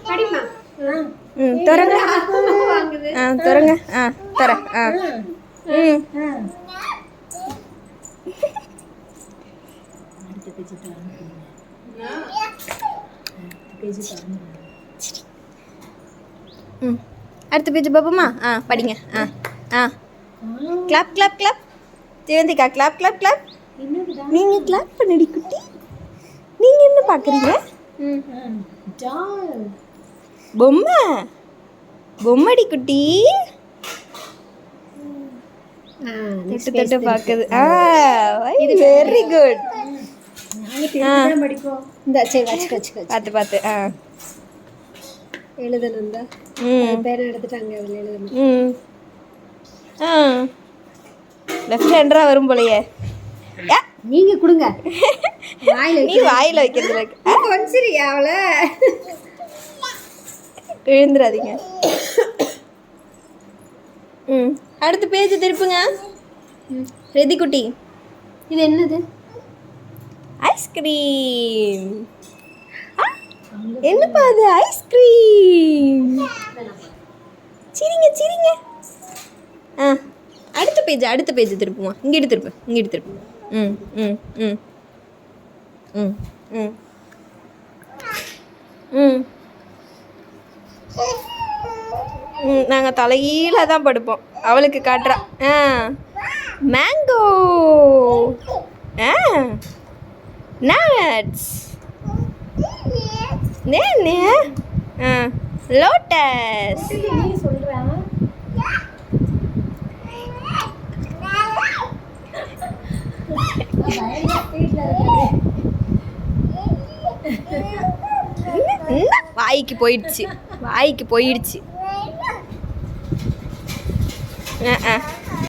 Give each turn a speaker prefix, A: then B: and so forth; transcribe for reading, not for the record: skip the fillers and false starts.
A: திறங்க. திறங்க. தர. அடுத்த பேஜ் பாப்போமா? படிங்க. Clap clap clap. Jayanthika clap clap clap. நீங்க கிளாப் பண்ணடி குட்டி. நீங்க என்ன பாக்குறீங்க? பொம்மை. பொம்மடி குட்டி. தொட்டு தொட்டு பாக்குது. Very good. பார்த்து பார்த்து
B: எழுதணும். பேரை எடுத்துட்டாங்க. அதில் எழுதணும்.
A: லெஃப்ட் ஹேண்டரா வரும் போலையே.
B: நீங்க கொடுங்க.
A: நீ வாயில வைக்கிறதுல
B: கொஞ்சிரியா அவளை
A: எழுந்துடாதீங்க. அடுத்த பேஜ் திருப்புங்க. ரெதி குட்டி.
B: இது என்னது?
A: ஐஸ்கிரீம். என்னப்பா அது? ஐஸ்கிரீம். சிரிங்க சிரிங்க. அடுத்த பேஜ் திருப்புமா. இங்கிட்டு திருப்பு. நாங்கள் தலைகீழ தான் படுப்போம். அவளுக்கு காட்டுறா. மேங்கோ. நட்ஸ். லோட்டஸ். வாய்க்கு போயிடுச்சு.